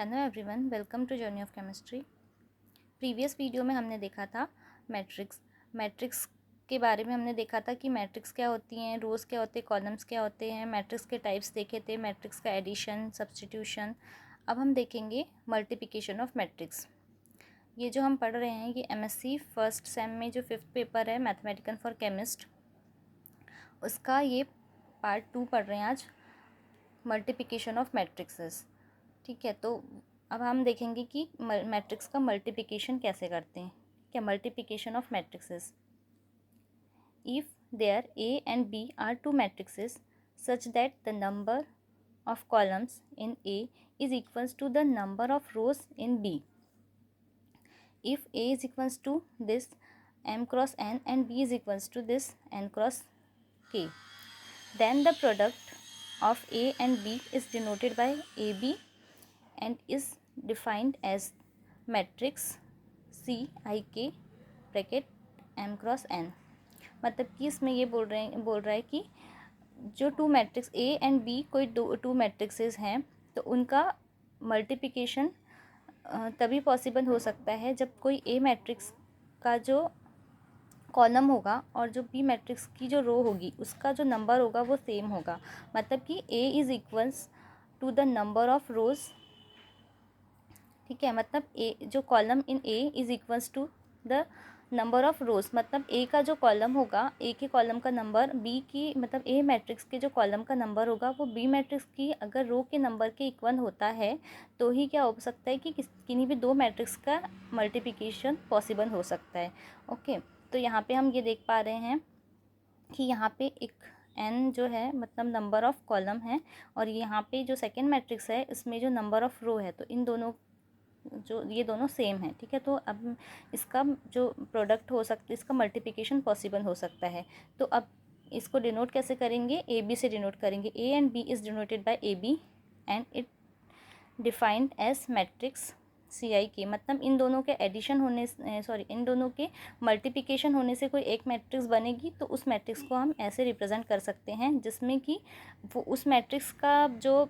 Hello everyone, welcome to journey of chemistry. Previous video में हमने देखा था मैट्रिक्स के बारे में। हमने देखा था कि मैट्रिक्स क्या होती हैं, रोज़ क्या होते हैं, कॉलम्स क्या होते हैं, मैट्रिक्स के टाइप्स देखे थे, मैट्रिक्स का एडिशन, सब्स्टिट्यूशन। अब हम देखेंगे मल्टीप्लिकेशन ऑफ मैट्रिक्स। ये जो हम पढ़ रहे हैं ये एमएससी फर्स्ट सेम में जो 5th पेपर है मैथमेटिकल फॉर केमिस्ट, उसका ये पार्ट 2 पढ़ रहे हैं आज, मल्टीप्लिकेशन ऑफ मैट्रिक्सेस। ठीक है, तो अब हम देखेंगे कि मैट्रिक्स का मल्टीप्लिकेशन कैसे करते हैं। क्या multiplication of matrices, if there A and B are two matrices such that the number of columns in A is equals to the number of rows in B, if A is equals to this m cross n and B is equals to this n cross k, then the product of A and B is denoted by AB and is defined as matrix C I K bracket m cross n। मतलब कि इसमें ये बोल रहा है कि जो two matrix A and B कोई टू मैट्रिक्सेस हैं तो उनका मल्टीप्लिकेशन तभी पॉसिबल हो सकता है जब कोई ए मैट्रिक्स का जो कॉलम होगा और जो बी मैट्रिक्स की जो रो होगी उसका जो नंबर होगा वो सेम होगा। मतलब कि A is equals to the number of rows. ठीक है, मतलब ए जो column in A is equals to the number of rows, मतलब ए का जो कॉलम होगा, ए के कॉलम का नंबर बी की, मतलब ए मैट्रिक्स के जो कॉलम का नंबर होगा वो बी मैट्रिक्स की अगर रो के नंबर के इक्वल होता है तो ही क्या हो सकता है कि किन्हीं भी दो मैट्रिक्स का मल्टीप्लिकेशन पॉसिबल हो सकता है। ओके, तो यहाँ पे हम ये देख पा रहे हैं कि यहाँ पे एक n जो है मतलब नंबर ऑफ कॉलम है और यहाँ पे जो सेकेंड मैट्रिक्स है इसमें जो नंबर ऑफ रो है, तो इन दोनों जो ये दोनों सेम है। ठीक है, तो अब इसका जो प्रोडक्ट हो सकता है, इसका मल्टीप्लिकेशन पॉसिबल हो सकता है। तो अब इसको डिनोट कैसे करेंगे, ए बी से डिनोट करेंगे। A and B is denoted by A B and it defined as matrix C I K. मतलब इन दोनों के एडिशन होने इन दोनों के मल्टीप्लिकेशन होने से कोई एक मैट्रिक्स बनेगी, तो उस मैट्रिक्स को हम ऐसे रिप्रेजेंट कर सकते हैं जिसमें कि वो उस मैट्रिक्स का जो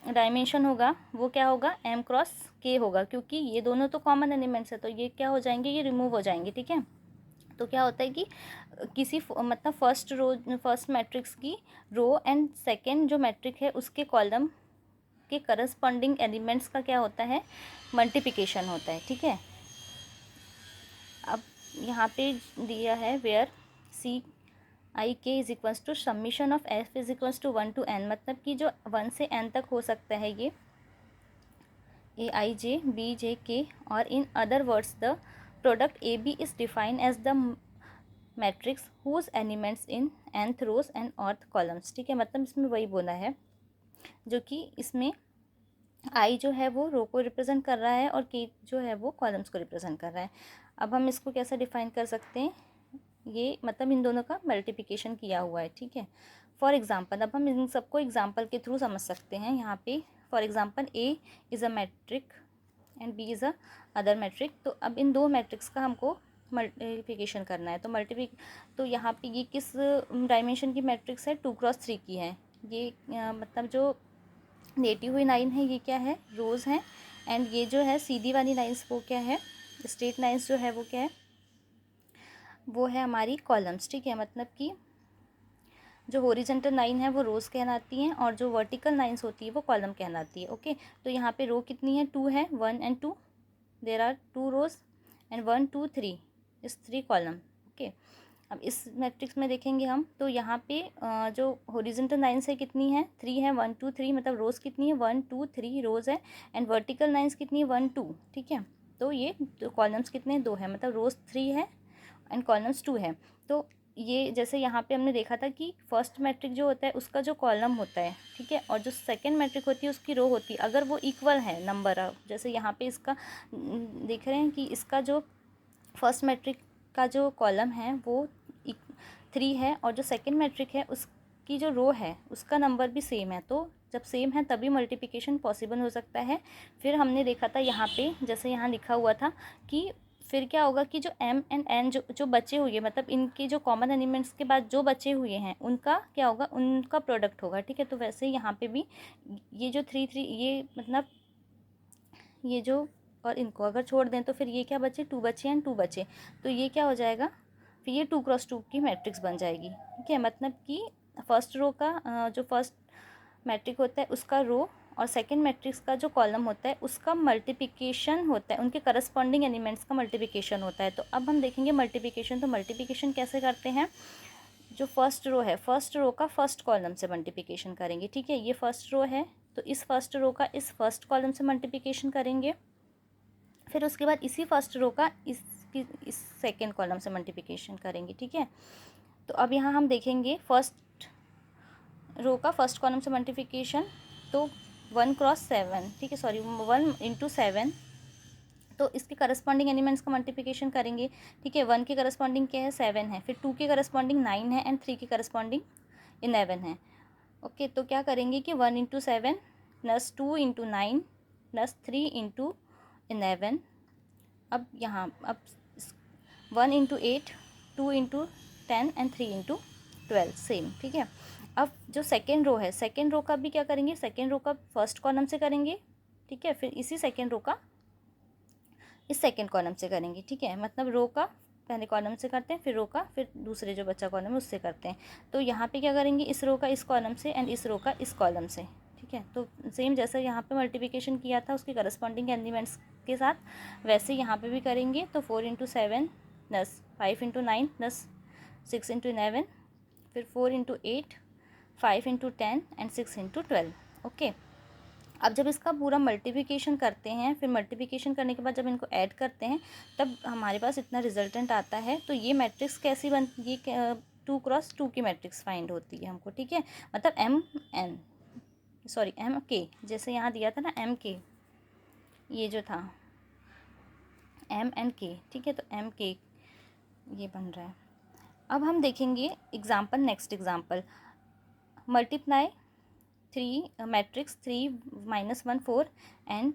डायमेंशन होगा वो क्या होगा, m क्रॉस k होगा, क्योंकि ये दोनों तो कॉमन एलिमेंट्स है तो ये क्या हो जाएंगे, ये रिमूव हो जाएंगे। ठीक है, तो क्या होता है कि किसी मतलब फर्स्ट मैट्रिक्स की रो एंड सेकेंड जो मैट्रिक है उसके कॉलम के करस्पॉन्डिंग एलिमेंट्स का क्या होता है, मल्टीप्लिकेशन होता है। ठीक है, अब यहाँ पे दिया है where C I K is equals to summation of F is equals to 1 to n, मतलब कि जो 1 से n तक हो सकता है ये ए आई जे बी जे के, और in other words the product A B is defined as the matrix whose elements in nth rows and ऑर्थ कॉलम्स। ठीक है, मतलब इसमें वही बोला है जो कि इसमें आई जो है वो रो को रिप्रेजेंट कर रहा है और के जो है वो कॉलम्स को रिप्रेजेंट कर रहा है। अब हम इसको कैसे डिफाइन कर सकते हैं, ये मतलब इन दोनों का मल्टीप्लिकेशन किया हुआ है। ठीक है, फॉर एग्जांपल अब हम इन सबको एग्जांपल के थ्रू समझ सकते हैं। यहाँ पे for example A is a matrix and B is a other matrix, तो अब इन दो मैट्रिक्स का हमको मल्टीप्लिकेशन करना है। तो यहाँ पे ये किस डायमेंशन की मैट्रिक्स है, 2x3 की है। ये मतलब जो देती हुई लाइन है ये क्या है, रोज़ हैं, एंड ये जो है सीधी वाली लाइन्स वो क्या है, स्ट्रेट लाइन्स जो है वो क्या है, वो है हमारी कॉलम्स। ठीक है, मतलब कि जो हॉरिजॉन्टल लाइन है वो रोज़ कहलाती हैं और जो वर्टिकल लाइन्स होती है वो कॉलम कहलाती है। ओके, तो यहाँ पे रो कितनी है, 2 है, 1 and 2, there are 2 rows and 1 2 3 इस 3 कॉलम। ओके, अब इस मैट्रिक्स में देखेंगे हम तो यहाँ पे जो हॉरिजॉन्टल लाइन्स है कितनी है, 3 है, 1 2 3, मतलब रोज़ कितनी है, 1 2 3 रोज़ है, एंड वर्टिकल लाइन्स कितनी है, 1 2। ठीक है, तो ये तो कॉलम्स कितने, 2 है, मतलब रोज़ 3 है एंड कॉलम्स 2 है। तो ये जैसे यहाँ पे हमने देखा था कि फर्स्ट मैट्रिक जो होता है उसका जो कॉलम होता है, ठीक है, और जो सेकंड मैट्रिक होती है उसकी रो होती है, अगर वो इक्वल है नंबर ऑफ, जैसे यहाँ पे इसका देख रहे हैं कि इसका जो फर्स्ट मैट्रिक का जो कॉलम है वो 3 है और जो सेकंड मैट्रिक है उसकी जो रो है उसका नंबर भी सेम है, तो जब सेम है तभी मल्टीप्लिकेशन पॉसिबल हो सकता है। फिर हमने देखा था यहाँ पे जैसे यहाँ लिखा हुआ था कि फिर क्या होगा कि जो m एंड n जो बचे हुए, मतलब इनके जो कॉमन एलिमेंट्स के बाद जो बचे हुए हैं उनका क्या होगा, उनका प्रोडक्ट होगा। ठीक है, तो वैसे यहाँ पे भी ये जो 3 3 ये मतलब ये जो, और इनको अगर छोड़ दें तो फिर ये क्या बचे, 2 बचे एंड 2 बचे, तो ये क्या हो जाएगा, फिर ये 2 क्रॉस 2 की मैट्रिक्स बन जाएगी। ठीक है, मतलब कि फर्स्ट रो का जो फर्स्ट मैट्रिक होता है उसका रो और सेकंड मैट्रिक्स का जो कॉलम होता है उसका मल्टीप्लिकेशन होता है, उनके करस्पॉन्डिंग एलिमेंट्स का मल्टीप्लिकेशन होता है। तो अब हम देखेंगे मल्टीप्लिकेशन। तो मल्टीप्लिकेशन कैसे करते हैं, जो फर्स्ट रो है, फर्स्ट रो का फर्स्ट कॉलम से मल्टीप्लिकेशन करेंगे। ठीक है, ये फर्स्ट रो है तो इस फर्स्ट रो का इस फर्स्ट कॉलम से मल्टीप्लिकेशन करेंगे, फिर उसके बाद इसी फर्स्ट रो का इस सेकेंड कॉलम से मल्टीप्लिकेशन करेंगे। ठीक है, तो अब यहाँ हम देखेंगे फर्स्ट रो का फर्स्ट कॉलम से मल्टीप्लिकेशन, तो 1 क्रॉस 7, ठीक है, सॉरी 1 इंटू 7, तो इसके करस्पॉन्डिंग एलिमेंट्स का मल्टीप्लिकेशन करेंगे। ठीक है, 1 के करस्पॉन्डिंग क्या है, 7 है, फिर 2 के करस्पॉन्डिंग 9 है एंड 3 के करस्पॉन्डिंग 11 है। ओके, तो क्या करेंगे कि 1 into 7 plus 2 into 9 plus 3 into 11। अब यहाँ अब 1 into 8, 2 into 10 and 3 into 12 same. ठीक है, अब जो सेकेंड रो है, सेकेंड रो का भी क्या करेंगे, सेकेंड रो का फर्स्ट कॉलम से करेंगे। ठीक है, फिर इसी सेकेंड रो का इस सेकेंड कॉलम से करेंगे। ठीक है, मतलब रो का पहले कॉलम से करते हैं, फिर रो का फिर दूसरे जो बचा कॉलम है उससे करते हैं। तो यहाँ पे क्या करेंगे, इस रो का इस कॉलम से एंड इस रो का इस कॉलम से। ठीक है, तो सेम जैसे यहाँ पे मल्टीप्लिकेशन किया था उसके करस्पॉन्डिंग एलिमेंट्स के साथ, वैसे यहाँ पे भी करेंगे। तो 4 into 7 plus 5 into 9 plus 6 into 11, फिर 4 into 8, 5 into 10 and 6 into 12। Okay, अब जब इसका पूरा मल्टीप्लिकेशन करते हैं, फिर मल्टीप्लिकेशन करने के बाद जब इनको ऐड करते हैं तब हमारे पास इतना रिजल्टेंट आता है। तो ये मैट्रिक्स कैसी बन, ये 2 क्रॉस 2 की मैट्रिक्स फाइंड होती है हमको। ठीक है, मतलब एम के, जैसे यहाँ दिया था ना एम के, ये जो था एम एंड के। ठीक है, तो एम के ये बन रहा है। अब हम देखेंगे example, next example, multiply 3 matrix 3 -1 4 and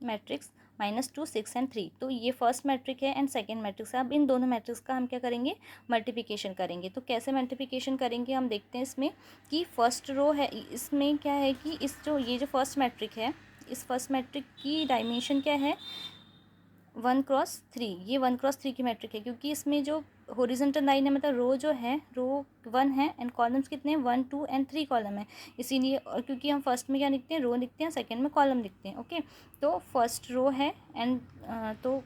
matrix -2 6 and 3। तो ये फर्स्ट मैट्रिक है एंड सेकेंड मैट्रिक्स है। अब इन दोनों मैट्रिक्स का हम क्या करेंगे, मल्टीप्लिकेशन करेंगे। तो कैसे मल्टीप्लिकेशन करेंगे हम देखते हैं इसमें, कि फर्स्ट रो है, इसमें क्या है कि ये जो फर्स्ट मैट्रिक है, इस फर्स्ट मैट्रिक की डायमेंशन क्या है, 1 क्रॉस 3। ये 1 क्रॉस 3 की मैट्रिक है, क्योंकि इसमें जो हॉरिजॉन्टल लाइन है, मतलब रो जो है, रो 1 है एंड कॉलम्स कितने हैं, 1 2 एंड 3 कॉलम है। इसीलिए, और क्योंकि हम फर्स्ट में क्या लिखते हैं, रो लिखते हैं, सेकंड में कॉलम लिखते हैं। ओके, तो फर्स्ट रो है एंड तो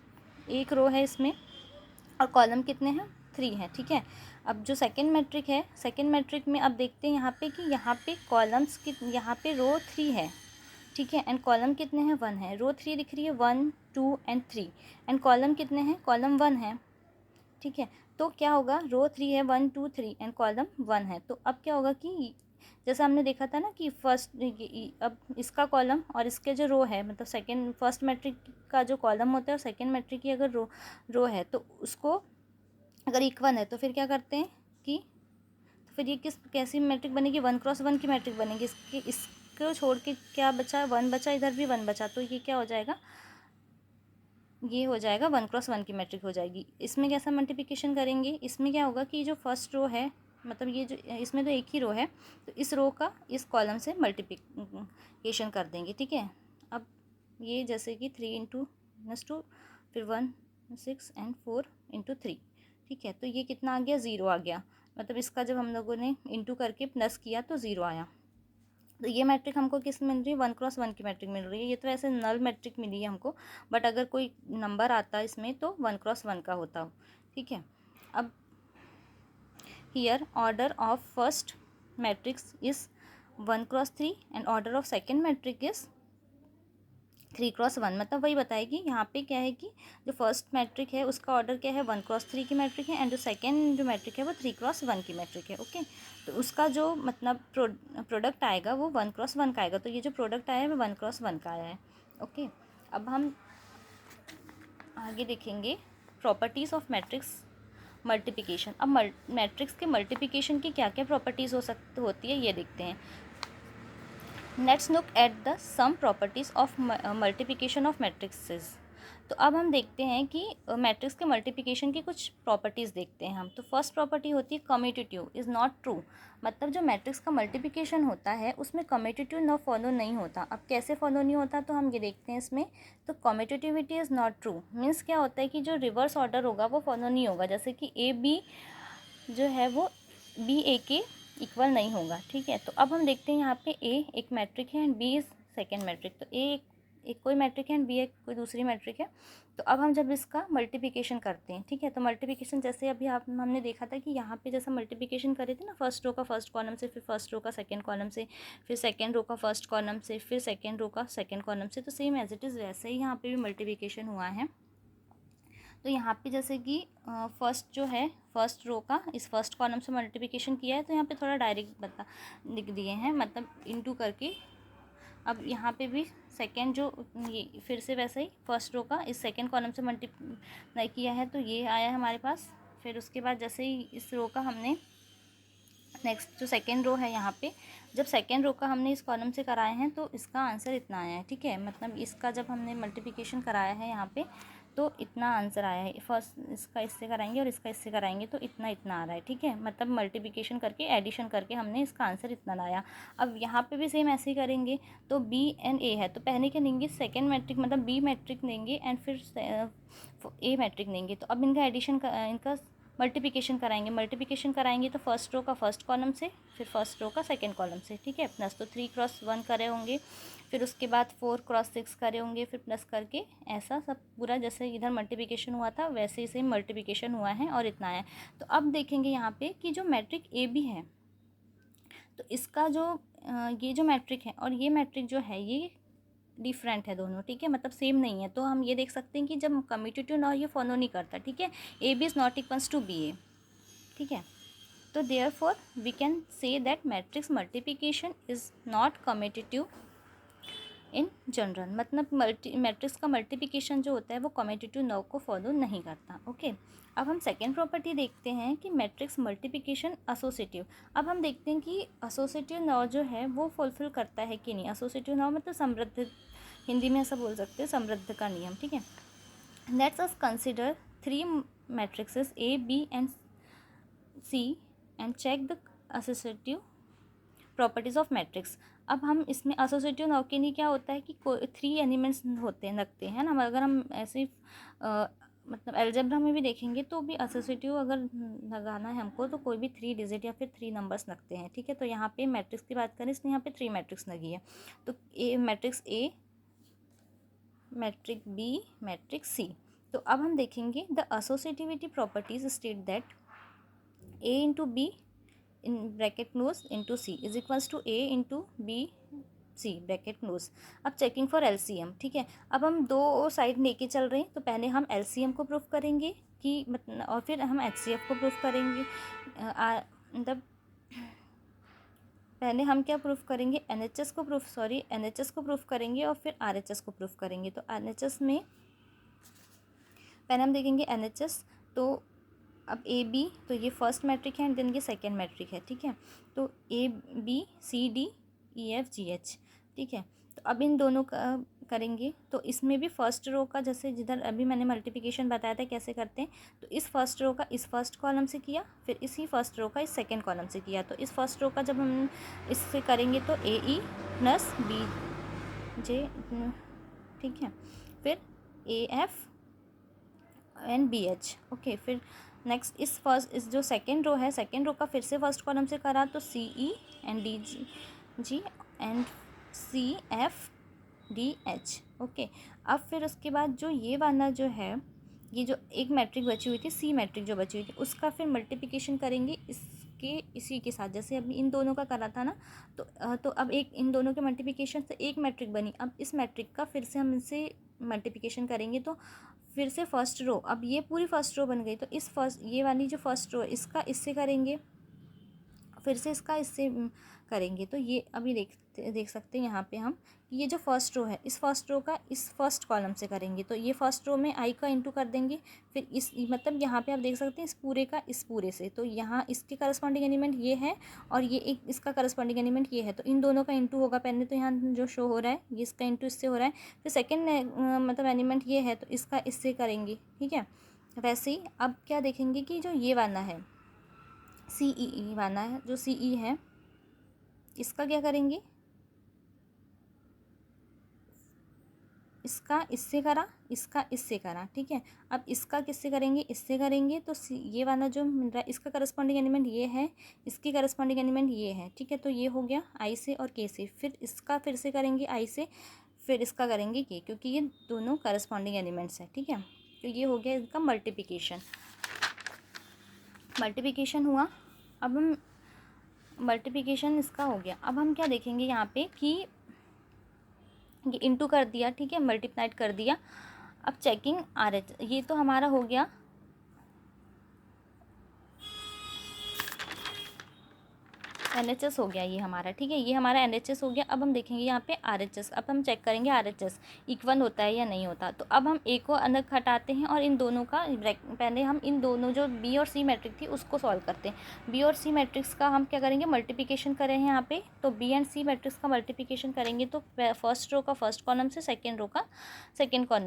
एक रो है इसमें और कॉलम कितने हैं, 3 है। ठीक है, अब जो सेकेंड मैट्रिक है, सेकेंड मैट्रिक में अब देखते हैं यहाँ पे कि यहाँ पे कॉलम्स यहाँ पे रो 3 है। ठीक है, एंड कॉलम कितने हैं, 1 है। रो 3 दिख रही है, 1 2 एंड 3 एंड कॉलम कितने हैं, कॉलम 1 है। ठीक है, तो क्या होगा, रो 3 है, 1 2 3 एंड कॉलम 1 है। तो अब क्या होगा कि जैसा हमने देखा था ना कि अब इसका कॉलम और इसके जो रो है, मतलब सेकंड फर्स्ट मैट्रिक का जो कॉलम होता है और सेकंड मैट्रिक की अगर रो है, तो उसको अगर इक्वल है तो फिर क्या करते हैं कि, तो फिर ये कैसी मैट्रिक बनेगी, 1 क्रॉस 1 की मैट्रिक बनेगी। इसको छोड़ के क्या बचा, 1 बचा, इधर भी 1 बचा, तो ये क्या हो जाएगा, ये हो जाएगा 1 क्रॉस 1 की मैट्रिक हो जाएगी। इसमें कैसा मल्टीप्लिकेशन करेंगे, इसमें क्या होगा कि जो फर्स्ट रो है, मतलब ये जो इसमें तो एक ही रो है, तो इस रो का इस कॉलम से मल्टीप्लिकेशन कर देंगे। ठीक है, अब ये जैसे कि 3 इंटू -2 फिर 1 6 एंड 4 इंटू 3। ठीक है, तो ये कितना आ गया, 0 आ गया। मतलब इसका जब हम लोगों ने इंटू करके प्लस किया तो 0 आया। तो ये मैट्रिक हमको किस मिल रही है, 1 क्रॉस 1 की मैट्रिक मिल रही है। ये तो ऐसे नल मैट्रिक मिली है हमको, बट अगर कोई नंबर आता इसमें तो 1 क्रॉस 1 का होता हो। ठीक है, अब here order of first matrix is 1 cross 3 and order of second matrix is 3 cross 1। मतलब वही बताएगी यहाँ पे क्या है कि जो फर्स्ट मैट्रिक है उसका ऑर्डर क्या है, 1 क्रॉस 3 की मैट्रिक है एंड जो सेकेंड जो मैट्रिक है वो 3 क्रॉस 1 की मैट्रिक है। ओके, तो उसका जो मतलब प्रोडक्ट आएगा वो 1 क्रॉस 1 का आएगा। तो ये जो प्रोडक्ट आया है वो 1 क्रॉस 1 का आया है। ओके, अब हम आगे देखेंगे प्रॉपर्टीज़ ऑफ मैट्रिक्स मल्टीप्लिकेशन। अब मैट्रिक्स के मल्टीप्लिकेशन की क्या क्या प्रॉपर्टीज़ होती है ये देखते हैं। Let's look at the some properties of multiplication of matrices. तो अब हम देखते हैं कि मैट्रिक्स के मल्टीप्लिकेशन की कुछ प्रॉपर्टीज़ देखते हैं हम। तो फर्स्ट प्रॉपर्टी होती है कम्यूटेटिव इज़ नॉट ट्रू, मतलब जो मैट्रिक्स का मल्टीप्लिकेशन होता है उसमें कम्यूटेटिव ना फॉलो नहीं होता। अब कैसे फॉलो नहीं होता, तो हम ये देखते हैं इसमें। तो commutativity is not true means क्या होता है कि जो रिवर्स ऑर्डर होगा वो फॉलो नहीं होगा, जैसे कि ए बी जो है वो बी ए के इक्वल नहीं होगा, ठीक है। तो अब हम देखते हैं यहाँ पे ए एक मैट्रिक है and B is second matrix. तो ए एक कोई मैट्रिक है एंड बी एक कोई दूसरी मैट्रिक है। तो अब हम जब इसका मल्टीप्लिकेशन करते हैं, ठीक है, तो मल्टीप्लिकेशन जैसे अभी हमने देखा था कि यहाँ पे जैसा मल्टीप्लिकेशन करे थे ना, फर्स्ट रो का फर्स्ट कॉलम से, फिर फर्स्ट रो का सेकंड कॉलम से, फिर सेकंड रो का फर्स्ट कॉलम से, फिर सेकंड रो का सेकंड कॉलम से। तो सेम एज इट इज़ वैसे ही यहाँ पे भी मल्टीप्लिकेशन हुआ है। तो यहाँ पे जैसे कि फर्स्ट जो है फर्स्ट रो का इस फर्स्ट कॉलम से मल्टीप्लिकेशन किया है, तो यहाँ पे थोड़ा डायरेक्ट लिख दिए हैं, मतलब इनटू करके। अब यहाँ पे भी सेकंड जो ये फिर से वैसे ही फर्स्ट रो का इस सेकंड कॉलम से मल्टीप्लाई किया है, तो ये आया है हमारे पास। फिर उसके बाद जैसे ही इस रो का हमने नेक्स्ट जो सेकेंड रो है यहाँ पे, जब सेकेंड रो का हमने इस कॉलम से कराए हैं तो इसका आंसर इतना आया है, ठीक है। मतलब इसका जब हमने मल्टीप्लिकेशन कराया है यहाँ पे तो इतना आंसर आया है। फर्स्ट इसका इससे कराएंगे और इसका इससे कराएंगे तो इतना इतना आ रहा है, ठीक है। मतलब मल्टीप्लिकेशन करके एडिशन करके हमने इसका आंसर इतना लाया। अब यहाँ पे भी सेम ऐसे ही करेंगे। तो बी एंड ए है, तो पहले क्या लेंगे, सेकेंड मैट्रिक मतलब बी मैट्रिक लेंगे एंड फिर ए मैट्रिक लेंगे। तो अब इनका एडिशन इनका मल्टीप्लिकेशन कराएंगे तो फर्स्ट रो का फर्स्ट कॉलम से, फिर फर्स्ट रो का सेकंड कॉलम से, ठीक है, प्लस। तो 3 क्रॉस 1 करे होंगे, फिर उसके बाद 4 क्रॉस 6 करे होंगे, फिर प्लस करके ऐसा सब पूरा जैसे इधर मल्टीप्लिकेशन हुआ था वैसे ही सेम मल्टीप्लिकेशन हुआ है और इतना है। तो अब देखेंगे यहाँ पे कि जो मैट्रिक ए बी है, तो इसका जो ये जो मैट्रिक है और ये मैट्रिक जो है ये डिफरेंट है दोनों, ठीक है, मतलब सेम नहीं है। तो हम ये देख सकते हैं कि जब कम्यूटेटिव ना ये फॉलो नहीं करता, ठीक है, A B is not equals to B A, ठीक है। तो therefore we can say that matrix multiplication is not commutative in general, मतलब मैट्रिक्स का मल्टीप्लिकेशन जो होता है वो कम्यूटेटिव लॉ को फॉलो नहीं करता। ओके, अब हम सेकेंड प्रॉपर्टी देखते हैं कि मैट्रिक्स मल्टीप्लिकेशन एसोसिएटिव। अब हम देखते हैं कि एसोसिएटिव लॉ जो है वो फुलफिल करता है कि नहीं। एसोसिएटिव लॉ मतलब समृद्ध, हिंदी में ऐसा बोल सकते हैं, समृद्ध का नियम, ठीक है। Let's us consider 3 matrices A B and C and check the associative properties of matrix. अब हम इसमें एसोसिएटिव लॉ के लिए क्या होता है कि 3 एलिमेंट्स होते हैं, लगते हैं ना। अगर हम ऐसे मतलब अलजेब्रा में भी देखेंगे तो भी एसोसिएटिव अगर लगाना है हमको तो कोई भी 3 डिजिट या फिर 3 नंबर्स लगते हैं, ठीक है। तो यहाँ पे मैट्रिक्स की बात करें, इसलिए यहाँ पे 3 मैट्रिक्स लगी है। तो A matrix A, matrix B, matrix C. तो अब हम देखेंगे the associativity properties state that A into B in bracket close into C is equals to A into B C bracket close. अब चेकिंग फॉर एलसीएम, ठीक है। अब हम दो साइड लेके चल रहे हैं, तो पहले हम एलसीएम को प्रूफ करेंगे कि मतलब, और फिर हम एचसीएफ को प्रूफ करेंगे। मतलब पहले हम क्या प्रूफ करेंगे, एनएचएस को प्रूफ करेंगे और फिर आरएचएस को प्रूफ करेंगे। तो एनएचएस में पहले हम देखेंगे एनएचएस। तो अब ए बी, तो ये फर्स्ट मैट्रिक है एंड देन ये सेकेंड मैट्रिक है, ठीक है। तो A B C D E F G H, ठीक है। तो अब इन दोनों का करेंगे। तो इसमें भी फर्स्ट रो का जैसे जिधर अभी मैंने मल्टीप्लिकेशन बताया था कैसे करते हैं, तो इस फर्स्ट रो का इस फर्स्ट कॉलम से किया, फिर इसी फर्स्ट रो का इस सेकेंड कॉलम से किया। तो इस फर्स्ट रो का जब हम इससे करेंगे तो ए ई प्लस बी जे, ठीक है, फिर A F and B H, okay. फिर नेक्स्ट इस जो सेकेंड रो है, सेकेंड रो का फिर से फर्स्ट कॉलम से करा तो C E and D G and C F D H, okay. अब फिर उसके बाद जो ये वाला जो है, ये जो एक मैट्रिक बची हुई थी, सी मैट्रिक जो बची हुई थी, उसका फिर मल्टीप्लिकेशन करेंगे इसके इसी के साथ, जैसे अभी इन दोनों का करा था ना। तो अब एक इन दोनों के मल्टीप्लिकेशन से एक मैट्रिक बनी। अब इस मैट्रिक का फिर से हम इनसे मल्टीप्लिकेशन करेंगे तो फिर से फर्स्ट रो, अब ये पूरी फर्स्ट रो बन गई। तो इस फर्स्ट ये वाली जो फर्स्ट रो इसका इससे करेंगे, फिर से इसका इससे करेंगे। तो ये अभी देख सकते हैं यहाँ पे हम कि ये जो फर्स्ट रो है, इस फर्स्ट रो का इस फर्स्ट कॉलम से करेंगे, तो ये फर्स्ट रो में आई का इंटू कर देंगे, फिर इस मतलब यहाँ पे आप देख सकते हैं इस पूरे का इस पूरे से, तो यहाँ इसके करस्पॉन्डिंग एलिमेंट ये है और ये एक इसका करस्पॉन्डिंग एलिमेंट ये है, तो इन दोनों का इंटू होगा पहले, तो यहाँ जो शो हो रहा है ये इसका इंटू इससे हो रहा है, फिर सेकेंड मतलब एलिमेंट ये है तो इसका इससे करेंगे, ठीक है। वैसे ही अब क्या देखेंगे कि जो ये वाला है CEE वाला है, जो CE है इसका क्या करेंगे, इसका इससे करा, इसका इससे करा, ठीक है। अब इसका किससे करेंगे, इससे करेंगे, तो ये वाला जो मिल रहा है इसका करस्पॉन्डिंग एलिमेंट ये है, इसकी करस्पॉन्डिंग एलिमेंट ये है, ठीक है। तो ये हो गया आई से और के से, फिर इसका फिर से करेंगे आई से, फिर इसका करेंगे के, क्योंकि ये दोनों करस्पॉन्डिंग एलिमेंट्स हैं, ठीक है। तो ये हो गया इसका मल्टीप्लिकेशन हुआ। अब हम मल्टीप्लिकेशन इसका हो गया। अब हम क्या देखेंगे यहाँ पे कि ये इंटू कर दिया, ठीक है, मल्टीप्लाइड कर दिया। अब चेकिंग RH, ये तो हमारा हो गया NHS हो गया ये हमारा, ठीक है, ये हमारा NHS हो गया। अब हम देखेंगे यहाँ पे RHS, अब हम चेक करेंगे RHS इक्वल होता है या नहीं होता। तो अब हम A को अलग हटाते हैं और इन दोनों का पहले हम इन दोनों जो B और C मैट्रिक्स थी उसको सॉल्व करते हैं। B और C मैट्रिक्स का हम क्या करेंगे, मल्टीप्लिकेशन करें हैं यहाँ पे, तो B एंड C मैट्रिक्स का मल्टीप्लिकेशन करेंगे तो फर्स्ट रो का फर्स्ट कॉलम से सेकेंड रो का सेकेंड कॉलम,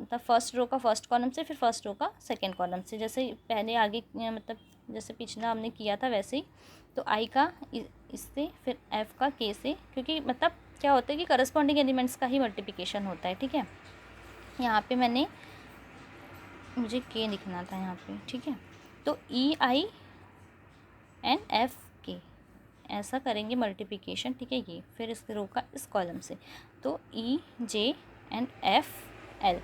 मतलब फर्स्ट रो का फर्स्ट कॉलम से फिर फर्स्ट रो का सेकेंड कॉलम से, जैसे पहले आगे मतलब जैसे पिछला हमने किया था वैसे ही। तो आई का इससे, फिर एफ का के से, क्योंकि मतलब क्या होता है कि करस्पॉन्डिंग एलिमेंट्स का ही मल्टीप्लिकेशन होता है, ठीक है। यहाँ पे मुझे के लिखना था यहाँ पे, ठीक है। तो EI एंड एफ के ऐसा करेंगे मल्टीप्लिकेशन, ठीक है। ये फिर इस रो का इस कॉलम से, तो EJ एंड FL।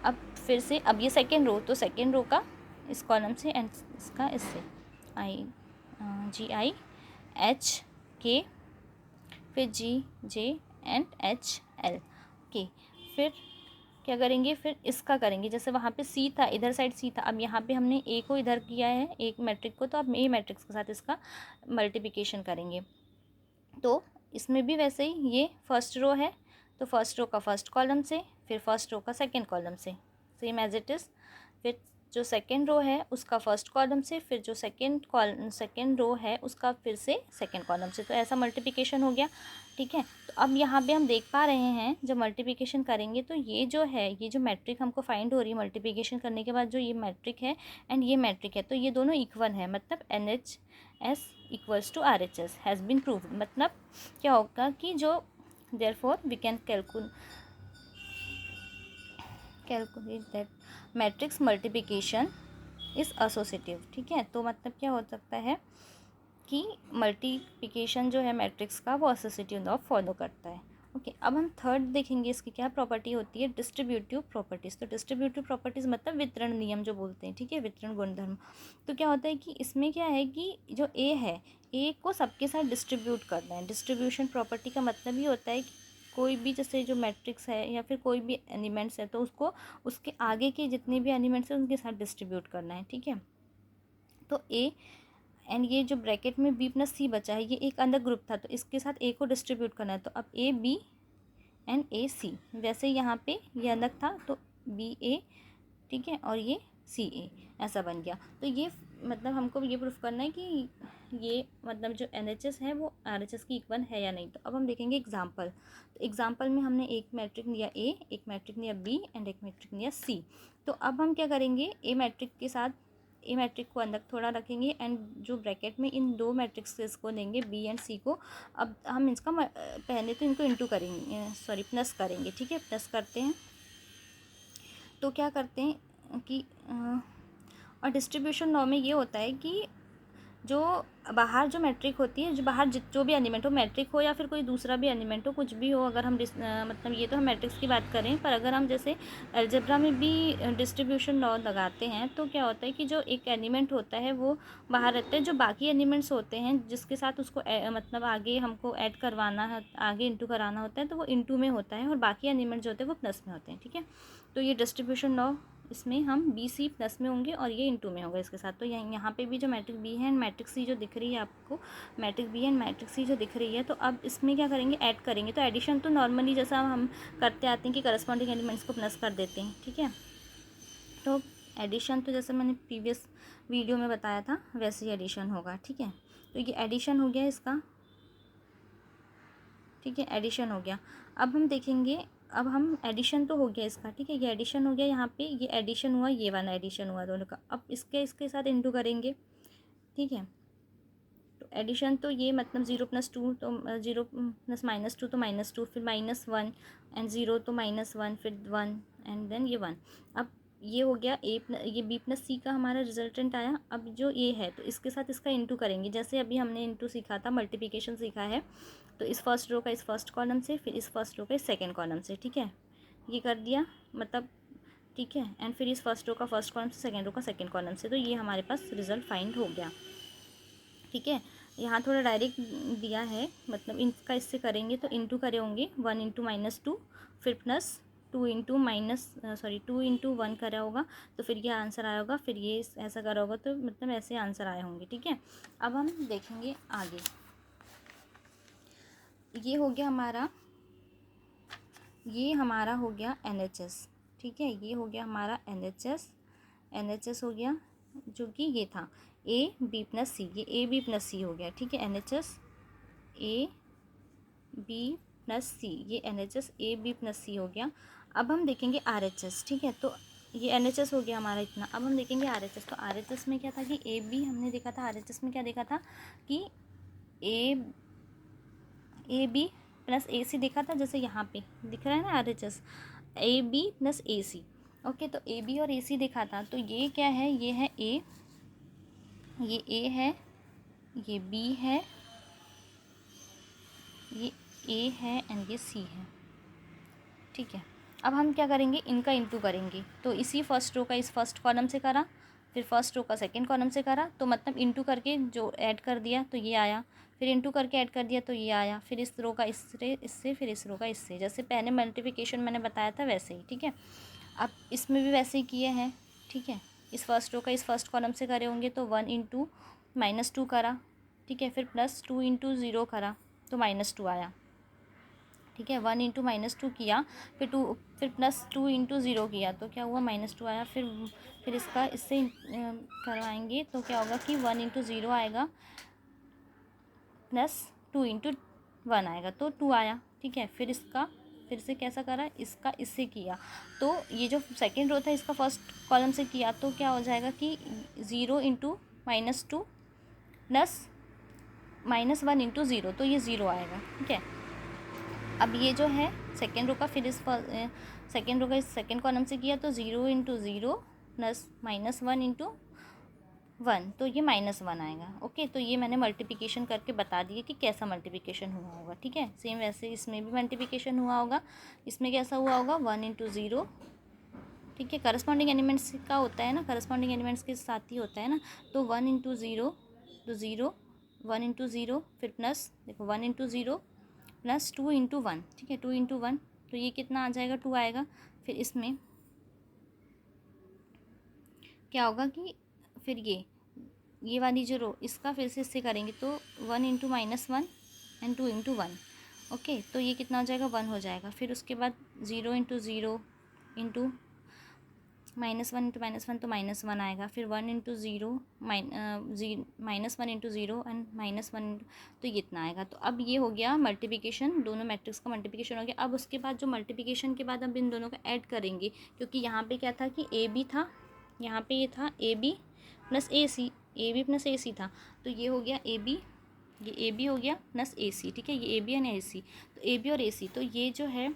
अब फिर से अब ये सेकेंड रो, तो सेकेंड रो का इस कॉलम से एंड इसका इससे GIHK, फिर GJ एंड HL के। फिर क्या करेंगे, फिर इसका करेंगे, जैसे वहाँ पे C था, इधर साइड C था, अब यहाँ पे हमने A को इधर किया है, एक मैट्रिक को, तो अब A मैट्रिक्स के साथ इसका मल्टीप्लिकेशन करेंगे। तो इसमें भी वैसे ही, ये फर्स्ट रो है तो फर्स्ट रो का फर्स्ट कॉलम से, फिर फर्स्ट रो का सेकेंड कॉलम से, सेम एज इट इज़। फिर जो सेकेंड रो है उसका फर्स्ट कॉलम से, फिर जो सेकेंड रो है उसका फिर से सेकेंड कॉलम से, तो ऐसा मल्टीप्लिकेशन हो गया, ठीक है। तो अब यहाँ पे हम देख पा रहे हैं जब मल्टीप्लिकेशन करेंगे तो ये जो है, ये जो मैट्रिक हमको फाइंड हो रही है मल्टीप्लिकेशन करने के बाद, जो ये मैट्रिक है एंड ये मैट्रिक है, तो ये दोनों इक्वल है, मतलब NHS equals to RHS has been proved. मतलब क्या होगा कि जो therefore we can calculate that matrix multiplication is associative, ठीक है। तो मतलब क्या हो सकता है कि मल्टीप्लिकेशन जो है मैट्रिक्स का वो एसोसिएटिव लॉ फॉलो करता है। ओके, अब हम थर्ड देखेंगे इसकी क्या प्रॉपर्टी होती है, डिस्ट्रीब्यूटिव प्रॉपर्टीज़। तो डिस्ट्रीब्यूटिव प्रॉपर्टीज़ मतलब वितरण नियम जो बोलते हैं, ठीक है, वितरण गुणधर्म। तो क्या होता है कि इसमें क्या है कि जो A है, A को सबके साथ डिस्ट्रीब्यूट करना है। डिस्ट्रीब्यूशन प्रॉपर्टी का मतलब ये होता है कि कोई भी जैसे जो मैट्रिक्स है या फिर कोई भी एलिमेंट्स है तो उसको उसके आगे के जितने भी एलिमेंट्स हैं उनके साथ डिस्ट्रीब्यूट करना है, ठीक है। तो A एंड ये जो ब्रैकेट में B प्लस C बचा है ये एक अलग ग्रुप था, तो इसके साथ A को डिस्ट्रीब्यूट करना है, तो अब AB एंड AC। वैसे यहाँ पे ये अलग था तो BA, ठीक है, और ये CA ऐसा बन गया। तो ये मतलब हमको ये प्रूफ करना है कि ये मतलब जो NHS है वो RHS की इक्वल है या नहीं। तो अब हम देखेंगे एग्जाम्पल। तो एग्जाम्पल में हमने एक मैट्रिक लिया A, एक मैट्रिक लिया B एंड एक मैट्रिक लिया C। तो अब हम क्या करेंगे, A मैट्रिक के साथ A मैट्रिक को अलग थोड़ा रखेंगे एंड जो ब्रैकेट में इन दो मैट्रिक्स को लेंगे B एंड C को। अब हम इसका पहले तो इनको इंटू करेंगे, सॉरी प्लस करेंगे, ठीक है, प्लस करते हैं। तो क्या करते हैं कि और डिस्ट्रीब्यूशन लॉ में ये होता है कि जो बाहर जो मैट्रिक होती है, जो बाहर जो भी एलिमेंट हो, मैट्रिक हो या फिर कोई दूसरा भी एलिमेंट हो, कुछ भी हो, अगर हम मतलब ये तो हम मैट्रिक्स की बात करें, पर अगर हम जैसे अलजेब्रा में भी डिस्ट्रीब्यूशन लॉ लगाते हैं तो क्या होता है कि जो एक एलिमेंट होता है वो बाहर रहता है, जो बाकी एलिमेंट्स होते हैं जिसके साथ उसको मतलब आगे हमको ऐड करवाना है, आगे इंटू कराना होता है, तो वो इंटू में होता है और बाकी एलिमेंट जो होते हैं वो प्लस में होते हैं, ठीक है। तो ये डिस्ट्रीब्यूशन लॉ इसमें हम बी सी प्लस में होंगे और ये इंटू में होगा इसके साथ। तो यहाँ पे भी जो मैट्रिक्स बी है एंड मैट्रिक्स सी जो दिख रही है आपको, मैट्रिक्स बी एंड मैट्रिक्स सी जो दिख रही है, तो अब इसमें क्या करेंगे, ऐड करेंगे। तो एडिशन तो नॉर्मली जैसा हम करते आते हैं कि करस्पॉन्डिंग एलिमेंट्स को प्लस कर देते हैं, ठीक है। तो एडिशन तो जैसे मैंने प्रीवियस वीडियो में बताया था वैसे ही एडिशन होगा, ठीक है। तो ये एडिशन हो गया इसका, ठीक है, एडिशन हो गया। अब हम देखेंगे, अब हम एडिशन तो हो गया इसका, ठीक है, ये एडिशन हो गया, यहाँ पे ये एडिशन हुआ, ये वाला एडिशन हुआ दोनों का। अब इसके साथ इंटू करेंगे, ठीक है। तो एडिशन तो ये मतलब 0+2 तो 0 प्लस -2 तो -2, फिर -1 एंड 0 तो -1, फिर 1 एंड देन ये 1। अब ये हो गया ये बी प्लस सी का हमारा रिजल्टेंट आया। अब जो ये है तो इसके साथ इसका इंटू करेंगे, जैसे अभी हमने इंटू सीखा था, मल्टीप्लिकेशन सीखा है। तो इस फर्स्ट रो का इस फर्स्ट कॉलम से, फिर इस फर्स्ट रो का इस सेकेंड कॉलम से, ठीक है, ये कर दिया मतलब, ठीक है। एंड फिर इस फर्स्ट रो का फर्स्ट कॉलम से, सेकेंड रो का सेकेंड कॉलम से। तो ये हमारे पास रिजल्ट फाइंड हो गया, ठीक है। यहाँ थोड़ा डायरेक्ट दिया है, मतलब इनका इससे करेंगे तो इंटू करे होंगे 1 इंटू -2, फिर प्लस 2 इंटू 1 करा होगा, तो फिर ये आंसर आया होगा, फिर ये ऐसा करा होगा, तो मतलब ऐसे आंसर आए होंगे, ठीक है। अब हम देखेंगे आगे, ये हो गया हमारा, ये हमारा हो गया NHS, ठीक है, ये हो गया हमारा NHS हो गया, जो कि ये था AB प्लस सी, ये AB प्लस सी हो गया, ठीक है। NHS AB प्लस सी, ये NHS AB प्लस सी हो गया। अब हम देखेंगे RHS, ठीक है। तो ये NHS हो गया हमारा इतना। अब हम देखेंगे RHS। तो RHS में क्या था कि AB हमने देखा था, RHS में क्या देखा था कि AB प्लस AC देखा था, जैसे यहाँ पे दिख रहा है ना RHS, AB plus AC, okay. तो AB और AC देखा था। तो ये क्या है, ये है A, ये A है, ये B है, ये A है एंड ये C है, ठीक है। अब हम क्या करेंगे, इनका इंटू करेंगे। तो इसी फर्स्ट रो का इस फर्स्ट कॉलम से करा, फिर फर्स्ट रो का सेकंड कॉलम से करा, तो मतलब इंटू करके जो ऐड कर दिया तो ये आया, फिर इंटू करके ऐड कर दिया तो ये आया, फिर इस रो का इससे, फिर इस रो का इससे, जैसे पहले मल्टीप्लिकेशन मैंने बताया था वैसे ही, ठीक है। अब इसमें भी वैसे ही किए हैं, ठीक है। इस फर्स्ट रो का इस फर्स्ट कॉलम से करे होंगे तो 1 इंटू -2 करा, ठीक है, फिर +2 इंटू 0 करा तो -2 आया, ठीक है। 1 इंटू -2 किया, फिर +2 इंटू 0 किया तो क्या हुआ, -2 आया। फिर इसका इससे करवाएंगे तो क्या होगा कि 1 इंटू 0 आएगा, +2 इंटू 1 आएगा तो 2 आया, ठीक है। फिर इसका फिर से कैसा करा, इसका इससे किया, तो ये जो सेकेंड रो था इसका फर्स्ट कॉलम से किया तो क्या हो जाएगा कि 0 इंटू -2 प्लस -1 इंटू 0, तो ये 0 आएगा, ठीक है। अब ये जो है सेकेंड रो का, फिर इस सेकेंड रो का इस सेकेंड कॉलम से किया तो 0 इंटू 0 प्लस -1 इंटू 1, तो ये -1 आएगा, ओके। तो ये मैंने मल्टीप्लिकेशन करके बता दिए कि कैसा मल्टीप्लिकेशन हुआ होगा, ठीक है। सेम वैसे इसमें भी मल्टीप्लिकेशन हुआ होगा, इसमें कैसा हुआ होगा 1 इंटू 0, ठीक है। करस्पॉन्डिंग एलिमेंट्स का होता है ना, करस्पॉन्डिंग एलिमेंट्स के साथ ही होता है ना। तो 1 इंटू 0 तो 0, 1 इंटू 0, फिर प्लस देखो 1 इंटू 0 प्लस 2 इंटू 1, ठीक है, 2 इंटू 1, तो ये कितना आ जाएगा, 2 आएगा। फिर इसमें क्या होगा कि फिर ये वाली जो रो इसका फिर से इससे करेंगे तो 1 इंटू -1 एंड 2 इंटू 1, ओके। तो ये कितना हो जाएगा, 1 हो जाएगा। फिर उसके बाद 0 इंटू 0 इंटू -1 इंटू -1 तो -1 आएगा, फिर 1 इंटू 0 -1 इंटू 0 एंड -1, तो ये इतना आएगा। तो अब ये हो गया मल्टीप्लिकेशन, दोनों मैट्रिक्स का मल्टीप्लिकेशन हो गया। अब उसके बाद जो मल्टीप्लिकेशन के बाद अब इन दोनों का ऐड करेंगे, क्योंकि यहाँ पे क्या था कि AB था, यहाँ पे ये था AB plus AC, AB plus AC था, तो ये हो गया AB, ये AB हो गया प्लस AC, ठीक है, ये AB एंड AC, तो AB और AC, तो ये जो है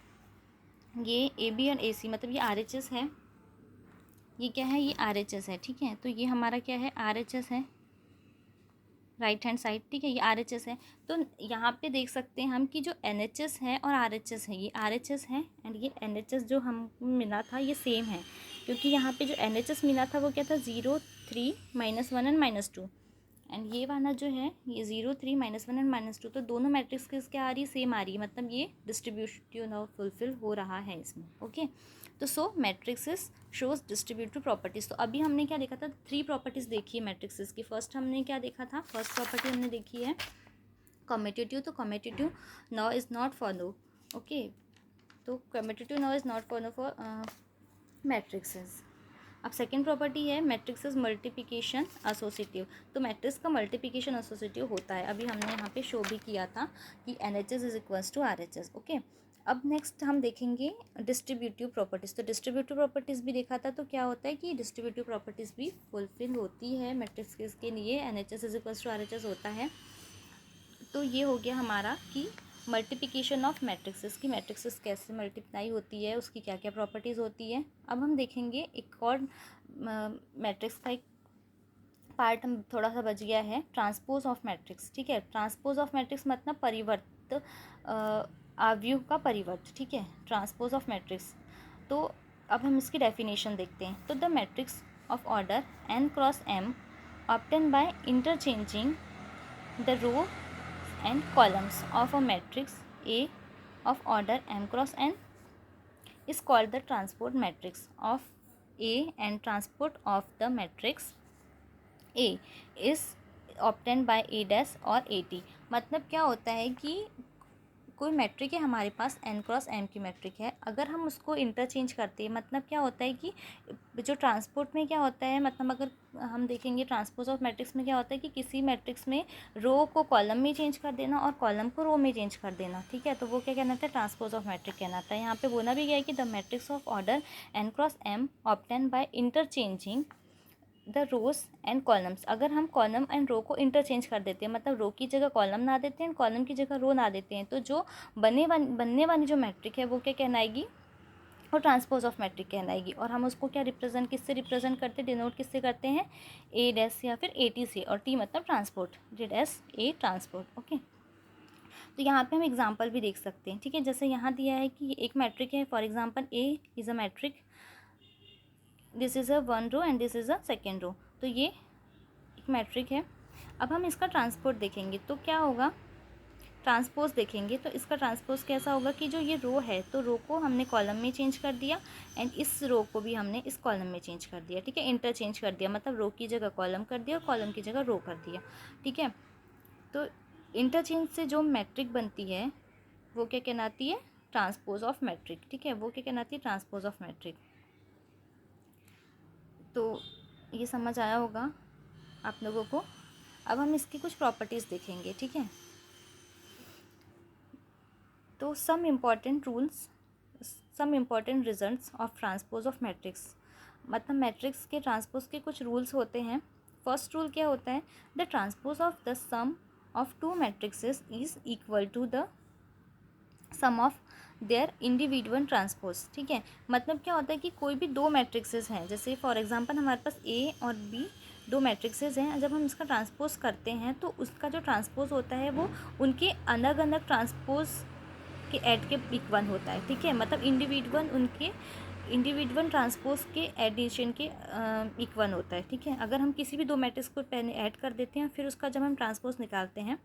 ये AB और AC मतलब ये RHS है, ये क्या है, ये RHS है, ठीक है। तो ये हमारा क्या है, RHS है, राइट हैंड साइड, ठीक है, ये RHS है। तो यहाँ पे देख सकते हैं हम कि जो NHS है और RHS है, ये RHS है एंड ये NHS जो हमको मिला था ये सेम है, क्योंकि यहाँ पे जो NHS मिला था वो क्या था 0, 3, -1 एंड -2, एंड ये वाला जो है ये 0 3 -1 एंड -2, तो दोनों मैट्रिक्स किस क्या आ रही है, सेम आ रही है, मतलब ये डिस्ट्रीब्यूटिव नाउ फुलफिल हो रहा है इसमें। ओके, तो सो मैट्रिक्सेस शोज डिस्ट्रीब्यूटिव प्रॉपर्टीज़। तो अभी हमने क्या देखा था, 3 प्रॉपर्टीज़ देखी है मैट्रिक्सेस की। फर्स्ट हमने क्या देखा था, फर्स्ट प्रॉपर्टी हमने देखी है कम्यूटेटिव। तो commutative now is not follow. Okay, तो commutative now is not follow for matrices. अब सेकेंड प्रॉपर्टी है मैट्रिक्स मल्टीप्लिकेशन एसोसिएटिव। तो मैट्रिक्स का मल्टीप्लिकेशन एसोसिएटिव होता है, अभी हमने यहाँ पे शो भी किया था कि NHS is equals to RHS। Okay, अब नेक्स्ट हम देखेंगे डिस्ट्रीब्यूटिव प्रॉपर्टीज़। तो डिस्ट्रीब्यूटिव प्रॉपर्टीज़ भी देखा था, तो क्या होता है कि डिस्ट्रीब्यूटिव प्रॉपर्टीज़ भी फुलफिल होती है मैट्रिक्स के लिए, NHS is equals to RHS होता है। तो ये हो गया हमारा कि मल्टीप्लिकेशन ऑफ मैट्रिक्सेस की मैट्रिक्सेस कैसे मल्टीप्लाई होती है, उसकी क्या क्या प्रॉपर्टीज़ होती है। अब हम देखेंगे एक और मैट्रिक्स का एक पार्ट हम थोड़ा सा बच गया है, ट्रांसपोज ऑफ मैट्रिक्स। ठीक है, ट्रांसपोज ऑफ मैट्रिक्स मतलब परिवर्त आव्यूह का परिवर्त। ठीक है, ट्रांसपोज ऑफ मैट्रिक्स। तो अब हम इसकी डेफिनेशन देखते हैं। तो the matrix of order n cross m obtain by interchanging the row and columns of a matrix A of order m cross n is called the transport matrix of A, and transport of the matrix A is obtained by A dash और AT। मतलब क्या होता है कि कोई matric है हमारे पास n cross m की मैट्रिक है, अगर हम उसको इंटरचेंज करते हैं, मतलब क्या होता है कि जो ट्रांसपोर्ट में क्या होता है, मतलब अगर हम देखेंगे ट्रांसपोज ऑफ मैट्रिक्स में क्या होता है कि किसी मैट्रिक्स में रो को कॉलम में चेंज कर देना और कॉलम को रो में चेंज कर देना। ठीक है, तो वो क्या कहलाता है, ट्रांसपोज ऑफ मैट्रिक कहलाता है। यहाँ पे बोला भी गया है कि the matrix of order n cross m obtain by interchanging the rows and columns. अगर हम कॉलम एंड रो को इंटरचेंज कर देते हैं, मतलब रो की जगह कॉलम ना देते हैं, कॉलम की जगह रो ना देते हैं, तो जो बनने वाली जो मैट्रिक है वो क्या कहलाएगी, और ट्रांसपोज ऑफ मैट्रिक कहलाएगी। और हम उसको क्या रिप्रेजेंट किससे रिप्रेजेंट करते हैं, डिनोट किससे करते हैं, ए डैश या फिर AT से, और टी मतलब ट्रांसपोर्ट, जे डैश ए ट्रांसपोर्ट। ओके, तो यहाँ पे हम एग्जांपल भी देख सकते हैं। ठीक है, जैसे यहाँ दिया है कि एक मैट्रिक है, for example A is a matrix, this is a 1 row and this is a second row. तो ये एक मैट्रिक है। अब हम इसका ट्रांसपोर्ट देखेंगे तो क्या होगा, ट्रांसपोज देखेंगे तो इसका ट्रांसपोज कैसा होगा कि जो ये रो है, तो रो को हमने कॉलम में चेंज कर दिया एंड इस रो को भी हमने इस कॉलम में चेंज कर दिया। ठीक है, इंटरचेंज कर दिया, मतलब रो की जगह कॉलम कर दिया और कॉलम की जगह रो कर दिया। ठीक है, तो इंटरचेंज से जो मैट्रिक बनती है वो क्या कहलाती है, ट्रांसपोज ऑफ मैट्रिक। ठीक है, वो क्या कहलाती है, ट्रांसपोज ऑफ मैट्रिक। तो ये समझ आया होगा आप लोगों को। अब हम इसकी कुछ प्रॉपर्टीज़ देखेंगे। ठीक है, तो some important results of transpose of matrix, मतलब मैट्रिक्स के ट्रांसपोज के कुछ रूल्स होते हैं। फर्स्ट रूल क्या होता है, the transpose of the sum of two matrices is equal to the sum of their individual transpose. ठीक है, मतलब क्या होता है कि कोई भी दो मैट्रिक्सेस हैं, जैसे फॉर एग्जांपल हमारे पास A और B दो मैट्रिक्सेस हैं, जब हम इसका ट्रांसपोज करते हैं तो उसका जो ट्रांसपोज होता है वो उनके अलग अलग ट्रांसपोज के ऐड के इक्वल होता है। ठीक है, मतलब इंडिविजुअल ट्रांसपोज के एडिशन के इक्वल होता है। ठीक है, अगर हम किसी भी दो मैट्रिक्स को पहले ऐड कर देते हैं, फिर उसका जब हम ट्रांसपोज निकालते हैं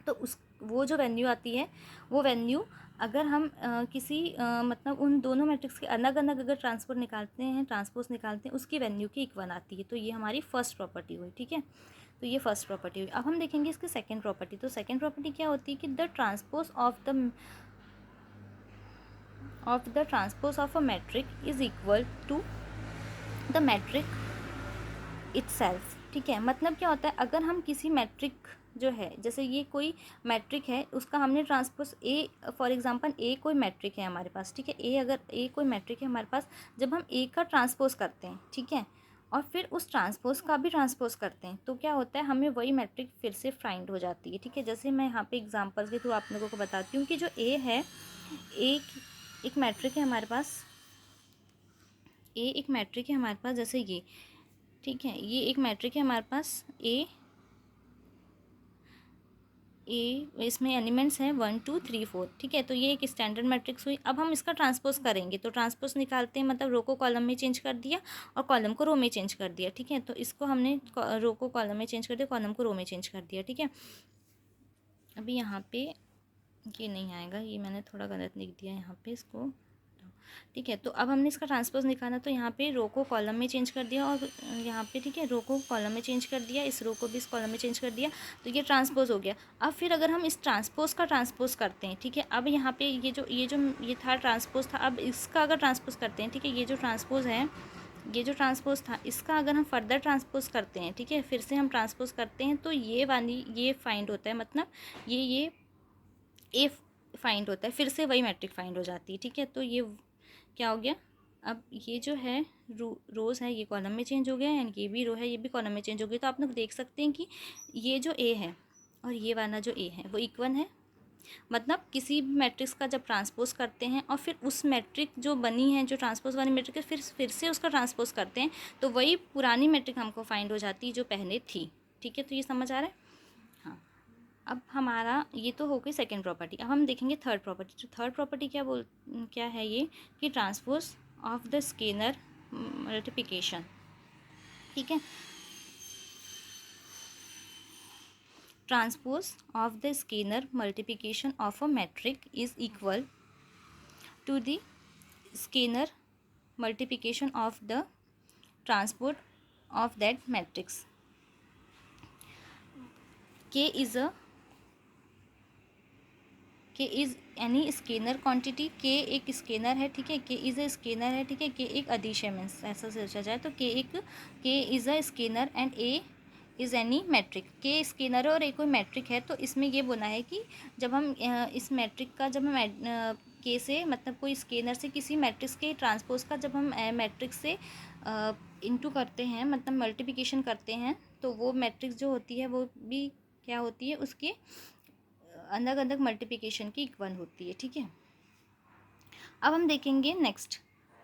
तो वो जो वैल्यू आती है, वो वैल्यू अगर हम मतलब उन दोनों मैट्रिक्स के अलग अलग अगर ट्रांसपोज निकालते हैं उसकी वैल्यू की इक्वल आती है। तो ये हमारी फर्स्ट प्रॉपर्टी हुई। ठीक है, तो ये फर्स्ट प्रॉपर्टी हुई। अब हम देखेंगे इसकी सेकेंड प्रॉपर्टी। तो सेकेंड प्रॉपर्टी क्या होती है कि the transpose of a matrix is equal to the matrix itself. ठीक है, मतलब क्या होता है, अगर हम किसी मैट्रिक जो है, जैसे ये कोई मैट्रिक है, उसका हमने ट्रांसपोज ए, फॉर एग्जांपल ए कोई मैट्रिक है हमारे पास। ठीक है, अगर ए कोई मैट्रिक है हमारे पास, जब हम ए का ट्रांसपोज करते हैं, ठीक है, और फिर उस ट्रांसपोज का भी ट्रांसपोज करते हैं, तो क्या होता है, हमें वही मैट्रिक फिर से फाइंड हो जाती है। ठीक है, जैसे मैं यहाँ पे एग्जांपल्स के थ्रू आप लोगों को बताती हूँ कि जो ए है, एक मैट्रिक है हमारे पास, एक मैट्रिक है हमारे पास, जैसे ये। ठीक है, ये एक मैट्रिक है हमारे पास ए, इसमें एलिमेंट्स हैं 1 2 3 4, ठीक है। तो ये एक स्टैंडर्ड मैट्रिक्स हुई। अब हम इसका ट्रांसपोज करेंगे, तो ट्रांसपोज निकालते हैं, मतलब रो को कॉलम में चेंज कर दिया और कॉलम को रो में चेंज कर दिया, ठीक है। तो इसको हमने रो को कॉलम में चेंज कर दिया, कॉलम को रो में चेंज कर दिया, ठीक है। अभी यहाँ पे ये नहीं आएगा, ये मैंने थोड़ा गलत लिख दिया यहाँ पे इसको, ठीक है। तो अब हमने इसका ट्रांसपोज निकाला, तो यहाँ पे रो को कॉलम में चेंज कर दिया और यहाँ पे, ठीक है, रो को कॉलम में चेंज कर दिया, इस रो को भी इस कॉलम में चेंज कर दिया, तो ये ट्रांसपोज हो गया। अब फिर अगर हम इस ट्रांसपोज का ट्रांसपोज करते हैं, ठीक है, अब यहाँ पे ये था ट्रांसपोज था, अब इसका अगर ट्रांसपोज करते हैं, ठीक है, ये जो ट्रांसपोज है, ये जो ट्रांसपोज था, इसका अगर हम फर्दर ट्रांसपोज करते हैं, ठीक है, फिर से हम ट्रांसपोज करते हैं, तो ये वाली ये फाइंड होता है, मतलब ये ए फाइंड होता है, फिर से वही मैट्रिक फाइंड हो जाती है, ठीक है। तो ये क्या हो गया, अब ये जो है रोज़ है ये कॉलम में चेंज हो गया, एंड ये भी रो है ये भी कॉलम में चेंज हो गई। तो आप लोग देख सकते हैं कि ये जो ए है और ये वाला जो ए है वो इक्वल है, मतलब किसी भी मैट्रिक्स का जब ट्रांसपोज करते हैं और फिर उस मैट्रिक जो बनी है, जो ट्रांसपोज वाली मैट्रिक है, फिर से उसका ट्रांसपोज करते हैं, तो वही पुरानी मैट्रिक हमको फाइंड हो जाती है जो पहले थी, ठीक है। तो ये समझ आ रहा है। हाँ, अब हमारा ये तो हो गई सेकेंड प्रॉपर्टी। अब हम देखेंगे थर्ड प्रॉपर्टी। तो थर्ड प्रॉपर्टी क्या है ये, कि transpose of the scalar multiplication, ठीक है। Transpose of the scalar multiplication of a matrix is equal to the scalar multiplication of the transpose of that matrix. K is any scalar quantity, K एक scalar है, ठीक है, के is a scalar है, ठीक है, के एक अदिश है, मीन्स ऐसा सोचा जाए तो K is a scalar and A is any matrix. K scalar है और ए कोई मैट्रिक है, तो इसमें ये बोला है कि जब हम इस मैट्रिक का जब हम के से, मतलब कोई स्केलर से किसी मैट्रिक्स के ट्रांसपोज का जब हम मैट्रिक्स से इनटू करते हैं, मतलब मल्टीप्लिकेशन करते हैं, तो वो मैट्रिक्स जो होती है वो भी क्या होती है, उसके अलग अलग मल्टीप्लिकेशन की इक्वल होती है, ठीक है। अब हम देखेंगे next,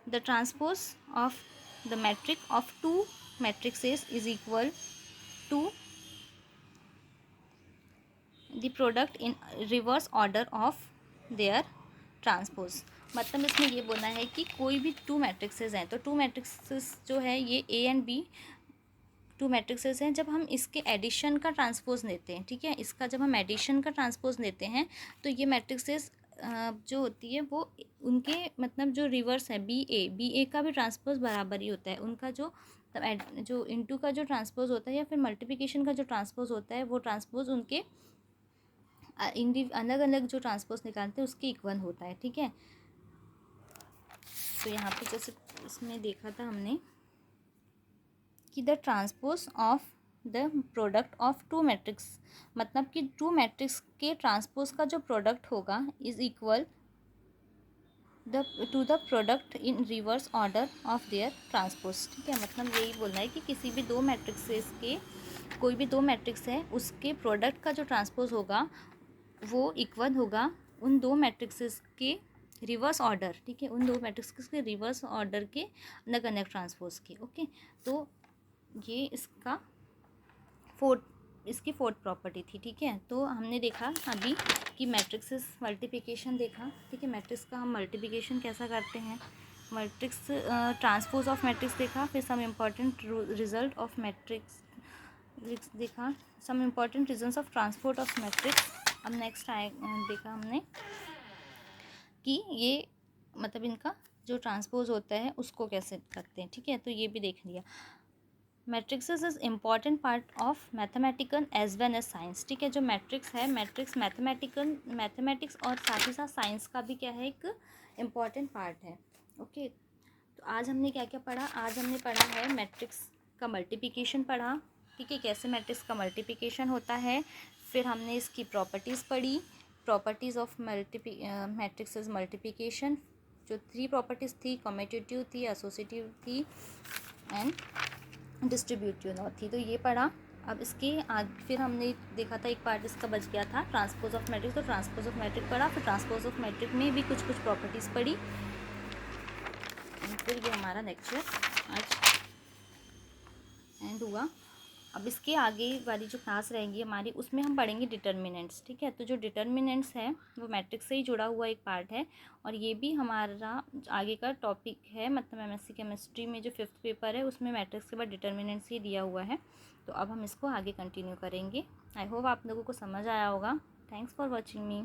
the transpose of the matrix of two matrices is equal to the product in reverse order of their transpose. मतलब इसमें ये बोलना है कि कोई भी टू मैट्रिक्सेस हैं, तो टू मैट्रिक्सेस जो है ये A and B two matrices हैं, जब हम इसके एडिशन का ट्रांसपोज लेते हैं, ठीक है, इसका जब हम एडिशन का ट्रांसपोज लेते हैं, तो ये मैट्रिक्सेस जो होती है वो उनके मतलब जो रिवर्स है बी ए का भी ट्रांसपोज बराबर ही होता है, उनका जो इनटू का जो ट्रांसपोज होता है या फिर मल्टीप्लिकेशन का जो ट्रांसपोज होता है, वो ट्रांसपोज उनके अलग अलग जो ट्रांसपोज निकालते हैं उसके इक्वल होता है, ठीक है। तो यहाँ पे जैसे इसमें देखा था हमने कि the transpose of the product of two matrix, मतलब कि टू मैट्रिक्स के ट्रांसपोज का जो प्रोडक्ट होगा is equal to the product in reverse order of their transpose, ठीक है। मतलब यही बोलना है कि किसी भी दो मैट्रिक्सेस के, कोई भी दो मैट्रिक्स है उसके प्रोडक्ट का जो ट्रांसपोज होगा वो इक्वल होगा उन दो मैट्रिक्सेस के रिवर्स ऑर्डर, ठीक है, उन दो मैट्रिक्स के रिवर्स ऑर्डर के अलग अलग ट्रांसपोज के, ओके। तो ये इसकी फोर्थ प्रॉपर्टी थी, ठीक है। तो हमने देखा अभी कि मैट्रिक्स मल्टीप्लिकेशन देखा, ठीक है, मैट्रिक्स का हम मल्टीप्लिकेशन कैसा करते हैं, मैट्रिक्स ट्रांसपोज ऑफ मैट्रिक्स देखा, फिर some important result of matrix देखा, some important reasons of transport of matrix. अब नेक्स्ट देखा हमने कि ये मतलब इनका जो ट्रांसपोज होता है उसको कैसे करते हैं, ठीक है। तो ये भी देख लिया। Matrices is important part of mathematical as well as science, ठीक है। जो मैट्रिक्स है, मैट्रिक्स मैथमेटिक्स और साथ ही साथ साइंस का भी क्या है, एक इम्पॉर्टेंट पार्ट है, ओके। तो आज हमने क्या क्या पढ़ा, आज हमने पढ़ा है मैट्रिक्स का मल्टीप्लिकेशन पढ़ा, ठीक है, कैसे मैट्रिक्स का मल्टीप्लिकेशन होता है, फिर हमने इसकी प्रॉपर्टीज़ पढ़ी, प्रॉपर्टीज़ ऑफ मैट्रिक्स मल्टीप्लिकेशन, जो 3 प्रॉपर्टीज़ थी, कम्यूटेटिव थी, एसोसिएटिव थी एंड डिस्ट्रीब्यूटिव नॉट थी, तो ये पढ़ा। अब इसके आज फिर हमने देखा था एक पार्ट इसका बच गया था ट्रांसपोज ऑफ मैट्रिक्स, तो ट्रांसपोज ऑफ मैट्रिक पढ़ा, फिर ट्रांसपोज ऑफ मैट्रिक में भी कुछ प्रॉपर्टीज़ पढ़ी, फिर ये हमारा लेक्चर आज एंड हुआ। अब इसके आगे वाली जो क्लास रहेंगी हमारी, उसमें हम पढ़ेंगे डिटर्मिनेंट्स। ठीक है, तो जो डिटर्मिनेंट्स है वो मैट्रिक्स से ही जुड़ा हुआ एक पार्ट है, और ये भी हमारा आगे का टॉपिक है। मतलब एमएससी केमिस्ट्री में जो 5th पेपर है उसमें मैट्रिक्स के बाद डिटर्मिनेंट्स ही दिया हुआ है। तो अब हम इसको आगे कंटिन्यू करेंगे। आई होप आप लोगों को समझ आया होगा। Thanks for watching me.